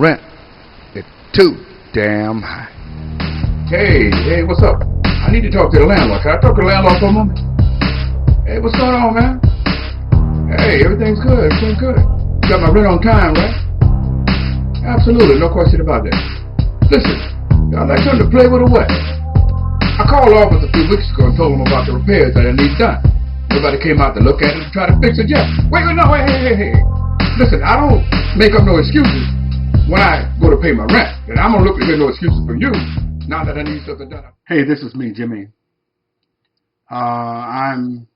rent is too damn high. Hey, what's up? I need to talk to the landlord. Can I talk to the landlord for a moment? Hey, what's going on, man? Hey, everything's good. You got my rent on time, right? Absolutely, no question about that. Listen, I'd like something to play with or what? I called the office a few weeks ago and told them about the repairs that I need done. Nobody came out to look at it and try to fix it yet. Wait, no, hey. Listen, I don't make up no excuses when I go to pay my rent. And I'm going to look to hear no excuses from you now that I need something done. Hey, this is me, Jimmy. I'm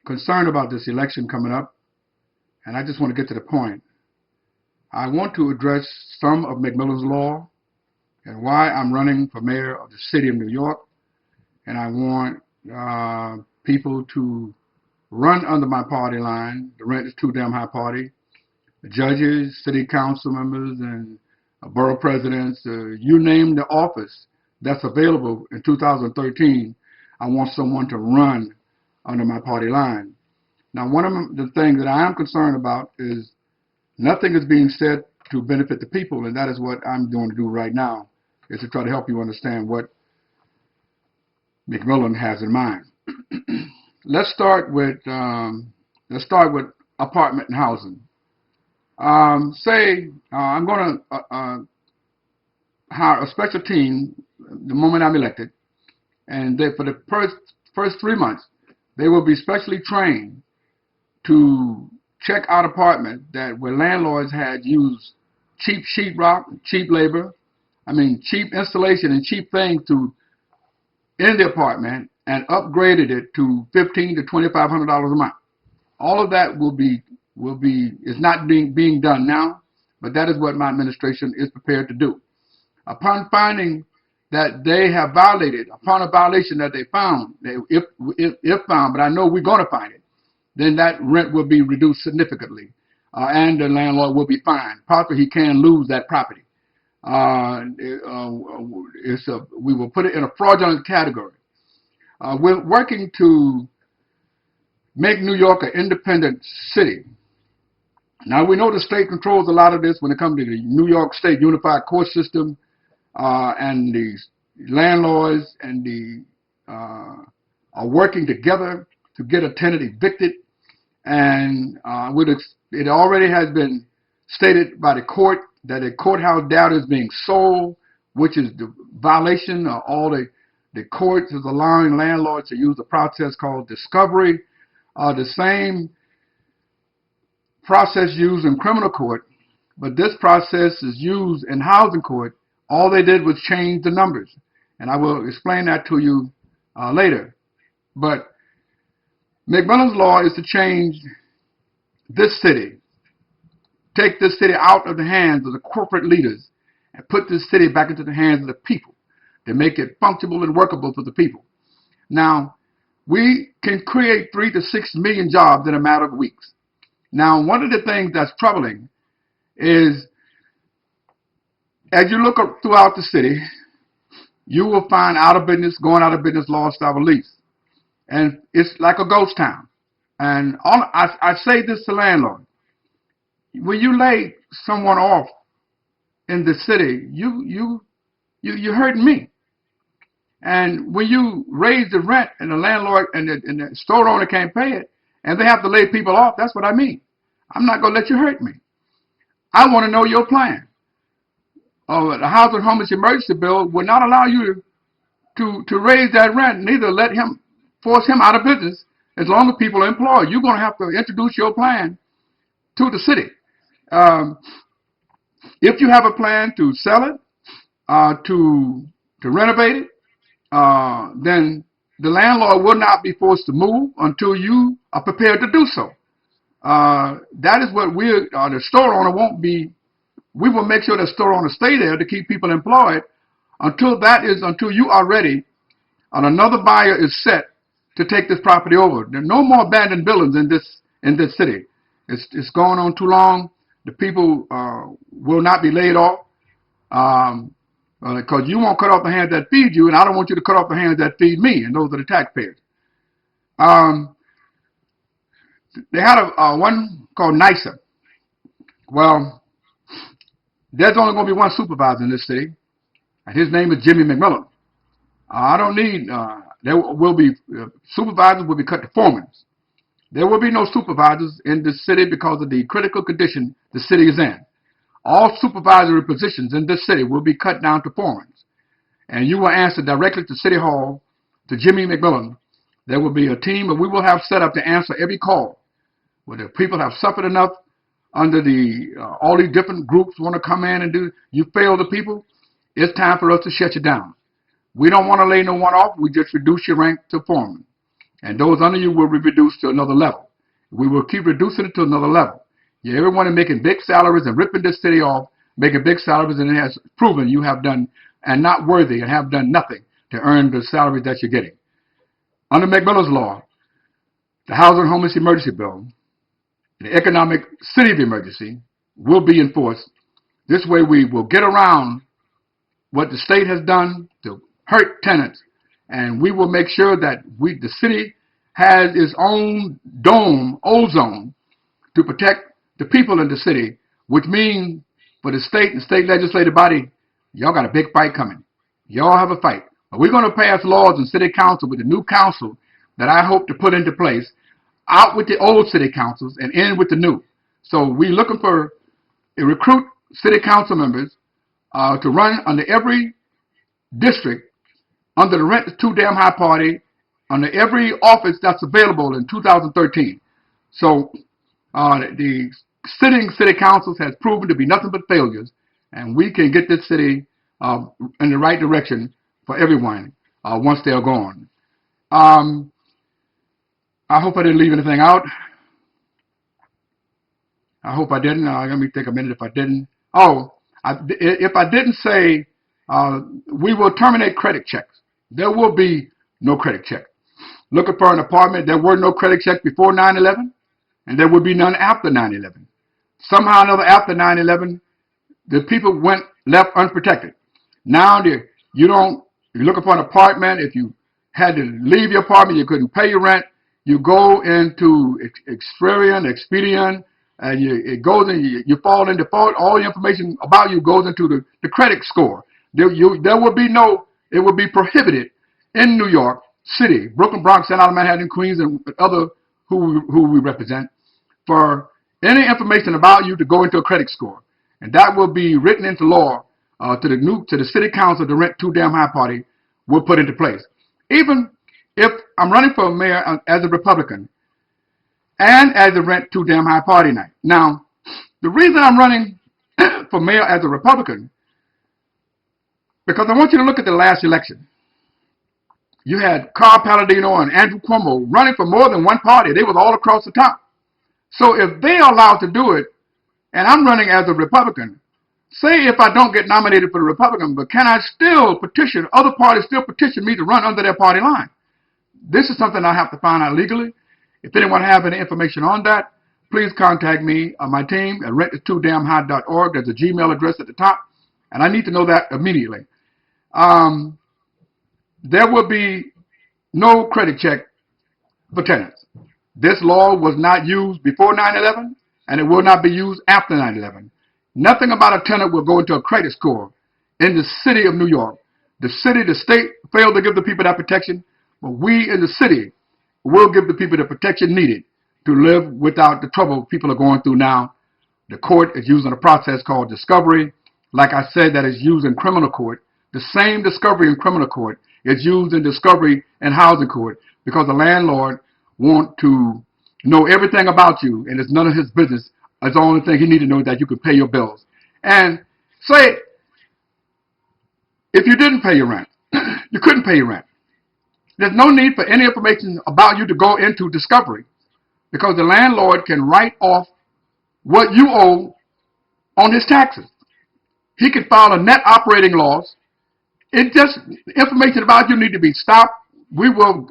concerned about this election coming up, and I just want to get to the point. I want to address some of McMillan's law and why I'm running for mayor of the city of New York, and I want people to run under my party line. The rent is too damn high party. The judges, city council members, and borough presidents, you name the office that's available in 2013, I want someone to run under my party line. Now, one of the things that I am concerned about is nothing is being said to benefit the people, and that is what I'm going to do right now, is to try to help you understand what McMillan has in mind. Let's start with apartment and housing. Say I'm going to hire a special team the moment I'm elected, and for the first 3 months, they will be specially trained to check out apartments where landlords had used cheap sheetrock, cheap labor, cheap installation and cheap things in the apartment, and upgraded it to $1,500 to $2,500 a month. All of that is not being done now, but that is what my administration is prepared to do. Upon finding that they have violated, upon a violation that they found, if found, but I know we're going to find it, then that rent will be reduced significantly, and the landlord will be fined. Possibly he can lose that property. We will put it in a fraudulent category. We're working to make New York an independent city. Now, we know the state controls a lot of this when it comes to the New York State Unified Court System, and the landlords and are working together to get a tenant evicted. And it already has been stated by the court that a courthouse data is being sold, which is the violation of all the courts is allowing landlords to use a process called discovery, the same process used in criminal court, but this process is used in housing court. All they did was change the numbers, and I will explain that to you later. But McMillan's law is to change this city, take this city out of the hands of the corporate leaders and put this city back into the hands of the people to make it functional and workable for the people. Now, we can create 3 to 6 million jobs in a matter of weeks. Now, one of the things that's troubling is as you look up throughout the city, you will find going out of business law style release. And it's like a ghost town. And I say this to landlords. When you lay someone off in the city, you're hurting me. And when you raise the rent and the landlord and the store owner can't pay it, and they have to lay people off, that's what I mean. I'm not going to let you hurt me. I want to know your plan. The Housing and Homeless Emergency Bill will not allow you to raise that rent, neither force him out of business as long as people are employed. You're going to have to introduce your plan to the city. If you have a plan to sell it, to renovate it, then the landlord will not be forced to move until you are prepared to do so. That is what the store owner won't be. We will make sure the store owner stay there to keep people employed until you are ready and another buyer is set to take this property over. There are no more abandoned buildings in this city. It's going on too long. The people will not be laid off because you won't cut off the hands that feed you, and I don't want you to cut off the hands that feed me, and those are the taxpayers. They had one called NYSA. Well, there's only going to be one supervisor in this city, and his name is Jimmy McMillan. I don't need, there will be, supervisors will be cut to foremen. There will be no supervisors in this city because of the critical condition the city is in. All supervisory positions in this city will be cut down to foremen. And you will answer directly to City Hall, to Jimmy McMillan. There will be a team that we will have set up to answer every call. Where the people have suffered enough under all these different groups want to come in and do, you fail the people, it's time for us to shut you down. We don't want to lay no one off, we just reduce your rank to foreman. And those under you will be reduced to another level. We will keep reducing it to another level. Yeah, everyone is making big salaries and ripping this city off, making big salaries, and it has proven you have done and not worthy and have done nothing to earn the salaries that you're getting. Under McMillan's law, the Housing and Homeless Emergency Bill, the Economic City of Emergency will be enforced. This way we will get around what the state has done to hurt tenants, and we will make sure that the city has its own dome, ozone, to protect the people in the city, which means for the state and state legislative body, y'all got a big fight coming. Y'all have a fight. But we're going to pass laws in city council with the new council that I hope to put into place, out with the old city councils and in with the new. So we're looking for recruit city council members to run under every district, under the Rent is Too Damn High party, under every office that's available in 2013. So the sitting city councils has proven to be nothing but failures, and we can get this city in the right direction for everyone once they're gone. I hope I didn't leave anything out. I hope I didn't. Let me take a minute if I didn't. If I didn't say we will terminate credit checks. There will be no credit check. Looking for an apartment, there were no credit checks before 9/11, and there would be none after 9/11. Somehow or another after 9/11, the people left unprotected. Now you're looking for an apartment. If you had to leave your apartment, you couldn't pay your rent. You go into Expedient, and you fall in default. All the information about you goes into the credit score. It will be prohibited in New York City, Brooklyn, Bronx, Staten Island, Manhattan, Queens, and other who we represent, for any information about you to go into a credit score. And that will be written into law to the city council, the Rent Too Damn High party will put into place. Even if I'm running for mayor as a Republican and as a Rent Too Damn High party night. Now, the reason I'm running for mayor as a Republican, because I want you to look at the last election. You had Carl Palladino and Andrew Cuomo running for more than one party. They was all across the top. So if they are allowed to do it, and I'm running as a Republican, say if I don't get nominated for the Republican, but can I still petition, other parties still petition me to run under their party line? This is something I have to find out legally. If anyone have any information on that, please contact me or my team at rentis2damnhigh.org. There's a Gmail address at the top, and I need to know that immediately. There will be no credit check for tenants. This law was not used before 9/11, and it will not be used after 9/11. Nothing about a tenant will go into a credit score in the city of New York. The state failed to give the people that protection, but we in the city will give the people the protection needed to live without the trouble people are going through now. The court is using a process called discovery. Like I said, that is used in criminal court. The same discovery in criminal court is used in discovery in housing court, because the landlord wants to know everything about you, and it's none of his business. It's the only thing he needs to know is that you can pay your bills. And say, if you didn't pay your rent, you couldn't pay your rent. There's no need for any information about you to go into discovery, because the landlord can write off what you owe on his taxes. He can file a net operating loss. Information about you need to be stopped. We will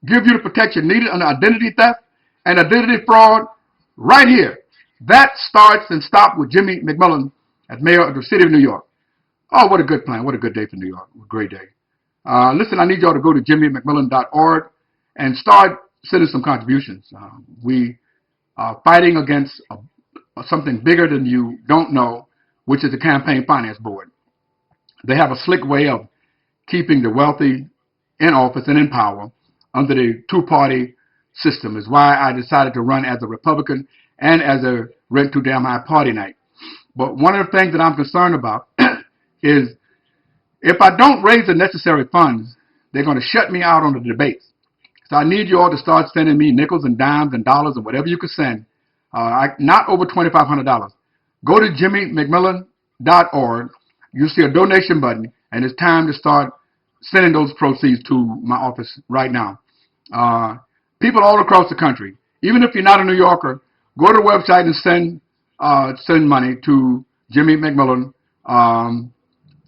give you the protection needed under identity theft and identity fraud right here. That starts and stops with Jimmy McMillan as mayor of the city of New York. Oh, what a good plan. What a good day for New York. What a great day. Listen, I need y'all to go to jimmymcmillan.org and start sending some contributions. We are fighting against something bigger than you don't know, which is the Campaign Finance Board. They have a slick way of keeping the wealthy in office and in power under the two-party system. Is why I decided to run as a Republican and as a Rent Too Damn High Party night. But one of the things that I'm concerned about is if I don't raise the necessary funds, they're going to shut me out on the debates. So I need you all to start sending me nickels and dimes and dollars and whatever you can send, not over $2,500. Go to jimmymcmillan.org. You'll see a donation button, and it's time to start sending those proceeds to my office right now. People all across the country, even if you're not a New Yorker, go to the website and send money to Jimmy McMillan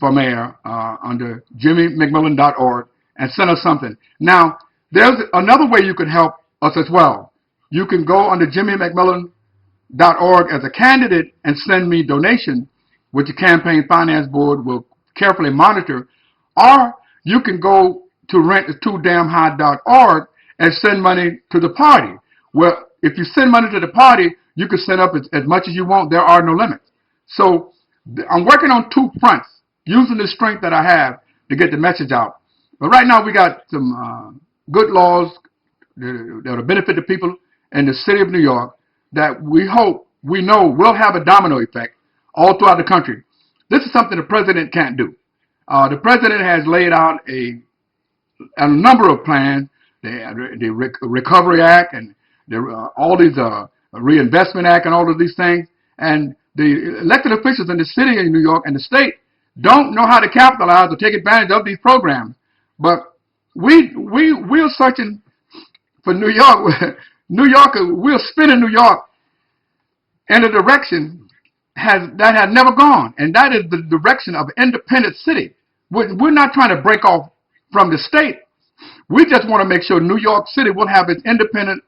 for mayor under jimmymcmillan.org and send us something. Now, there's another way you can help us as well. You can go under jimmymcmillan.org as a candidate and send me donation, which the Campaign Finance Board will carefully monitor, or you can go to renttotodamnhigh.org and send money to the party. Well, if you send money to the party, you can send up as much as you want. There are no limits. So I'm working on two fronts, using the strength that I have to get the message out. But right now we got some good laws that will benefit the people in the city of New York that we know will have a domino effect all throughout the country. This is something the president can't do. The president has laid out a number of plans, the Recovery Act and all these Reinvestment Act and all of these things. And the elected officials in the city of New York and the state don't know how to capitalize or take advantage of these programs. But we're searching for New York. We're spinning New York in a direction that has never gone, and that is the direction of an independent city. We're not trying to break off from the state. We just want to make sure New York City will have its independent.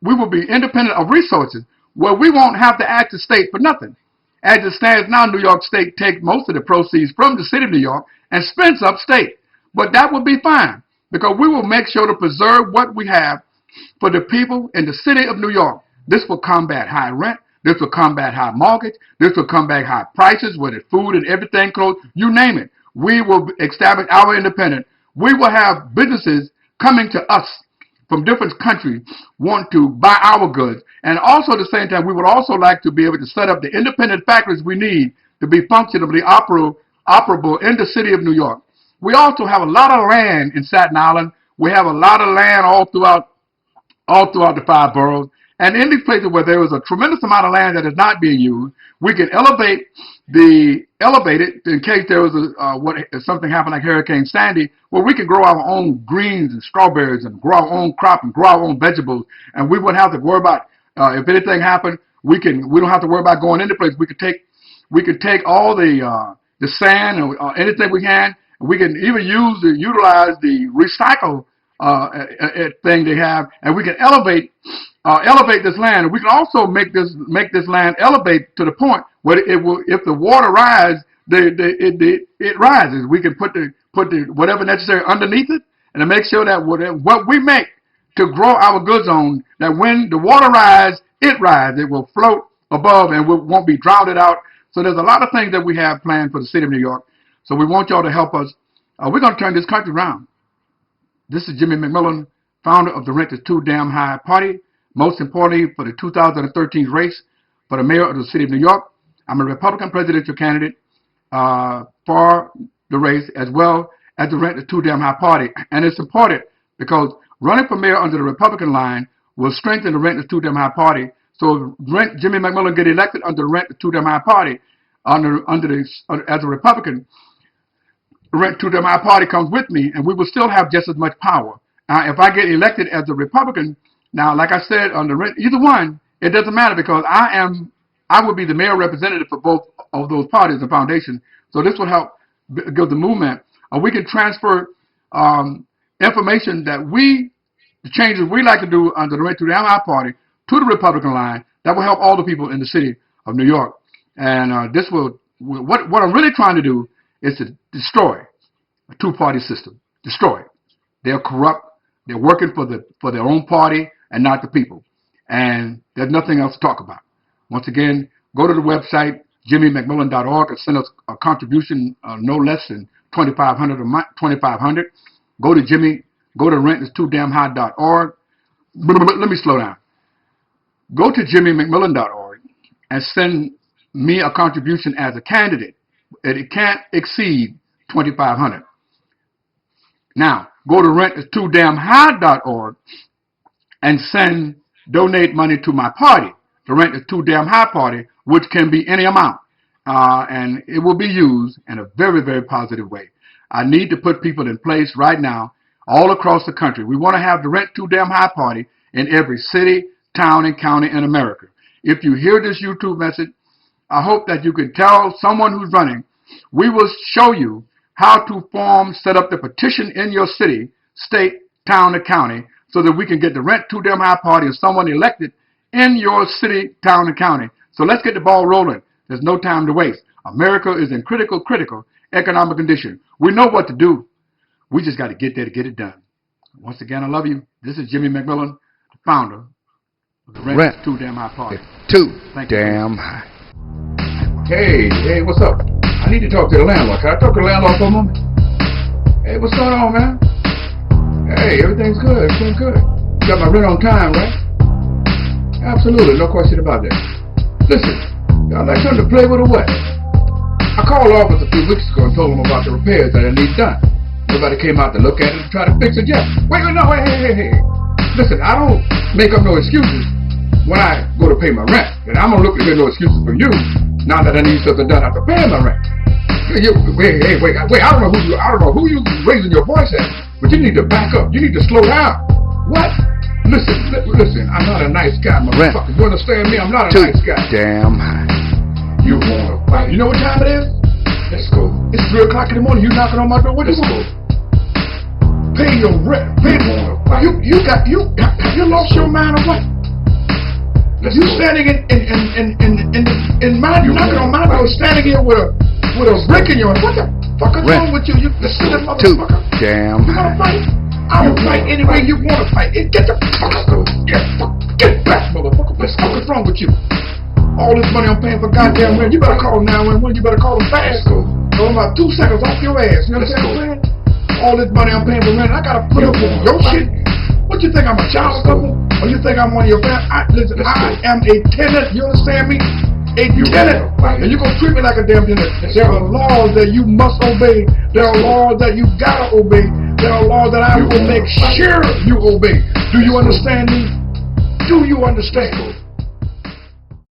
We will be independent of resources, where we won't have to ask the state for nothing. As it stands now, New York State takes most of the proceeds from the city of New York and spends upstate. But that will be fine, because we will make sure to preserve what we have for the people in the city of New York. This will combat high rent. This will combat high mortgage. This will combat high prices, whether it's food and everything, clothes, you name it. We will establish our independence. We will have businesses coming to us from different countries want to buy our goods. And also at the same time, we would also like to be able to set up the independent factories we need to be functionally operable in the city of New York. We also have a lot of land in Staten Island. We have a lot of land all throughout the 5 boroughs. And in these places where there is a tremendous amount of land that is not being used, we can elevate it in case there was something happened like Hurricane Sandy, where we can grow our own greens and strawberries and grow our own crop and grow our own vegetables, and we wouldn't have to worry about if anything happened. We don't have to worry about going into place. We could take all the sand or anything we can. We can even utilize the recycle thing they have, and we can elevate this land. We can also make this land elevate to the point where it will, if the water rises, it rises. We can put the whatever necessary underneath it, and to make sure that what we make to grow our goods on, that when the water rises, it rises. It will float above and won't be drowned out. So there's a lot of things that we have planned for the city of New York. So we want y'all to help us. We're going to turn this country around. This is Jimmy McMillan, founder of the Rent Is Too Damn High Party. Most importantly, for the 2013 race for the mayor of the city of New York, I'm a Republican presidential candidate for the race, as well as the Rent Is Too Damn High Party. And it's important because running for mayor under the Republican line will strengthen the Rent Is Too Damn High Party. So if Jimmy McMillan get elected under the Rent Is Too Damn High Party, as a Republican, the Rent Is Too Damn High Party comes with me, and we will still have just as much power. If I get elected as a Republican, now, like I said, on either one, it doesn't matter, because I will be the mayor representative for both of those parties and foundations. So this will help give the movement. We can transfer information that the changes we like to do under the Rent to the High Party to the Republican line. That will help all the people in the city of New York. And this will, what I'm really trying to do is to destroy a two-party system. Destroy it. They're corrupt. They're working for their own party and not the people. And there's nothing else to talk about. Once again, go to the website, jimmymcmillan.org, and send us a contribution no less than $2,500 a month, $2,500. Go to rentisTooDamnHigh.org. Let me slow down. Go to jimmymcmillan.org and send me a contribution as a candidate. It can't exceed $2,500. Now, go to rentisTooDamnHigh.org and donate money to my party, the Rent is Too Damn High Party, which can be any amount. And it will be used in a very, very positive way. I need to put people in place right now all across the country. We want to have the Rent Too Damn High Party in every city, town, and county in America. If you hear this YouTube message, I hope that you can tell someone who's running. We will show you how to set up the petition in your city, state, town, and county so that we can get the Rent Too Damn High Party and someone elected in your city, town, and county. So let's get the ball rolling. There's no time to waste. America is in critical economic condition. We know what to do. We just got to get there to get it done. Once again, I love you. This is Jimmy McMillan, the founder of the Rent Too Damn High Party. Too damn high. Hey, what's up? I need to talk to the landlord. Can I talk to the landlord for a moment? Hey, what's going on, man? Hey, everything's good. Everything's good. You got my rent on time, right? Absolutely, no question about that. Listen, y'all like something to play with or what? I called the office a few weeks ago and told them about the repairs that I need done. Nobody came out to look at it and try to fix it yet. Wait, no, hey. Listen, I don't make up no excuses when I go to pay my rent. And I'm going to look to hear no excuses from you now that I need something done after paying my rent. Wait, I don't know who you raising your voice at, but you need to back up. You need to slow down. What? Listen, I'm not a nice guy, motherfucker. You understand me? I'm not a nice guy. Damn high. You wanna fight? You know what time it is? Let's go. It's 3 o'clock in the morning. You knocking on my door. What you want? Pay your rent. Pay. Have you lost your mind or what? You standing in my knocking on my door, standing here with a brick in your hand. What the fuck is wrong with you? You silly motherfucker. Damn you gonna fight? I don't fight any way you wanna fight. Get the fuck out. Get back, motherfucker. What's wrong with you? All this money I'm paying for goddamn rent. You better call 911. You better call them fast. So I'm about 2 seconds off your ass. You understand what I'm saying? All this money I'm paying for rent, I gotta put up with your shit. What you think I'm a child couple? Or you think I'm one of your family? Listen, I am a tenant. You understand me? A tenant. And you gonna treat me like a damn tenant. There are laws that you must obey. There are laws that you gotta obey. There are laws that I will make sure you obey. Do you understand me? Do you understand?